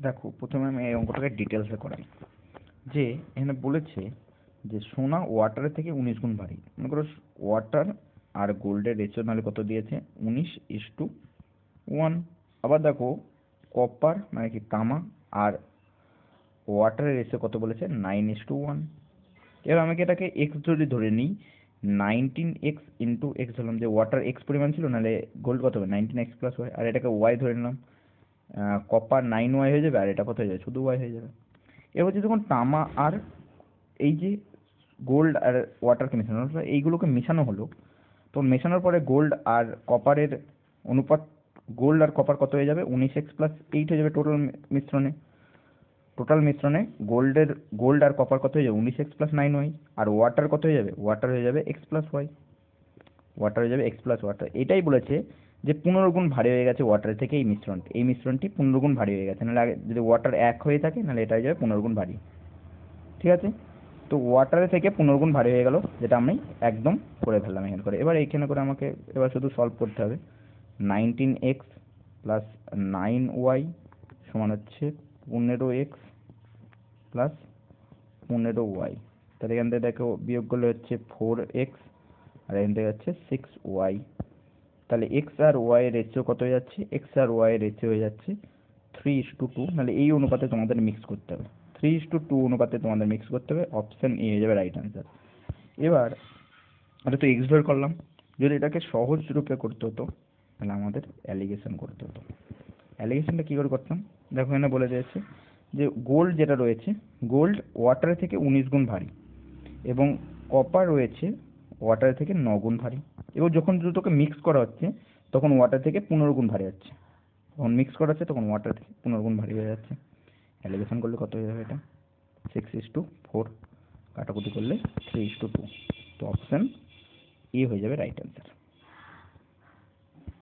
দেখো, প্রথমে আমি এই অঙ্কটাকে ডিটেলসে করাই। যে এখানে বলেছে যে সোনা ওয়াটারের থেকে 19 গুণ ভারী। মনে করো ওয়াটার আর গোল্ডের রেশিও নাহলে কত দিয়েছে, 19:1। আবার দেখো কপার মানে কি তামা আর ওয়াটারের রেশিও কত বলেছে, 9:1। এবার আমি এটাকে এক্স যদি ধরে নিই, 19x ইন্টু এক্স ধরলাম, যে ওয়াটার এক্স পরিমাণ ছিল, নাহলে গোল্ড কত হবে, 19x প্লাস ওয়াই। আর এটাকে ওয়াই ধরে নিলাম, কপার 9y হয়ে যাবে, আর এটা কত হয়ে যাবে, শুধু ওয়াই হয়ে যাবে। এবার হচ্ছে যখন তামা আর এই যে গোল্ড আর ওয়াটারকে মেশানো হলো, এইগুলোকে মেশানো হলো, তখন মেশানোর পরে গোল্ড আর কপারের অনুপাত, গোল্ড আর কপার কত হয়ে যাবে, 19x+8 হয়ে যাবে টোটাল মিশ্রণে গোল্ড আর কপার কত হয়ে যাবে, 19x+9y। আর ওয়াটার কত হয়ে যাবে, ওয়াটার হয়ে যাবে x+y, ওয়াটার হয়ে যাবে x+ওয়াটার। এটাই বলেছে যে 15 গুণ ভারী হয়ে গেছে ওয়াটার থেকে এই মিশ্রণটি 15 গুণ ভারী হয়ে গেছে। নাহলে আগে যদি ওয়াটার 1 হয়ে থাকে, নাহলে এটা হয়ে যাবে 15 গুণ ভারী। ঠিক আছে, তো ওয়াটারের থেকে 15 গুণ ভারী হয়ে গেল, যেটা আমি একদম করে ফেললাম এখানে করে। এবার এইখানে করে আমাকে এবার শুধু সলভ করতে হবে। 19x প্লাস 9y সমান হচ্ছে 15x প্লাস 15y। তাহলে এখান থেকে দেখো বিয়োগ করলে হচ্ছে 4x, আর এখান থেকে হচ্ছে 6y। তাহলে এক্স আর ওয়াই এর রেশিও কত হয়ে যাচ্ছে, এক্স আর ওয়াই এর রেশিও হয়ে যাচ্ছে 3:2। নাহলে এই অনুপাতে তোমাদের মিক্স করতে হবে, 3:2 অনুপাতে তোমাদের মিক্স করতে হবে। অপশন এ হয়ে যাবে রাইট অ্যান্সার। এবার এটা তো এক্স বের করলাম, যদি এটাকে সহজ রূপে করতে হতো তাহলে আমাদের অ্যালিগেশন করতে হতো। অ্যালিগেশনটা কী করে করতাম, দেখো এখানে বলে দিয়েছে যে গোল্ড যেটা রয়েছে, গোল্ড ওয়াটারের থেকে 19 গুণ ভারী, এবং কপার রয়েছে ওয়াটারের থেকে 9 গুণ ভারী। এবার যখন দুটোকে মিক্স করা হচ্ছে, তখন ওয়াটার থেকে 15 গুণ ভারী হচ্ছে। যখন মিক্স করা হচ্ছে তখন ওয়াটার থেকে 15 গুণ ভারী হয়ে যাচ্ছে। অ্যালিগেশন করলে কত হয়ে যাবে, এটা 6:4, কাটাকুটি করলে 3:2। তো অপশান এ হয়ে যাবে রাইট অ্যান্সার।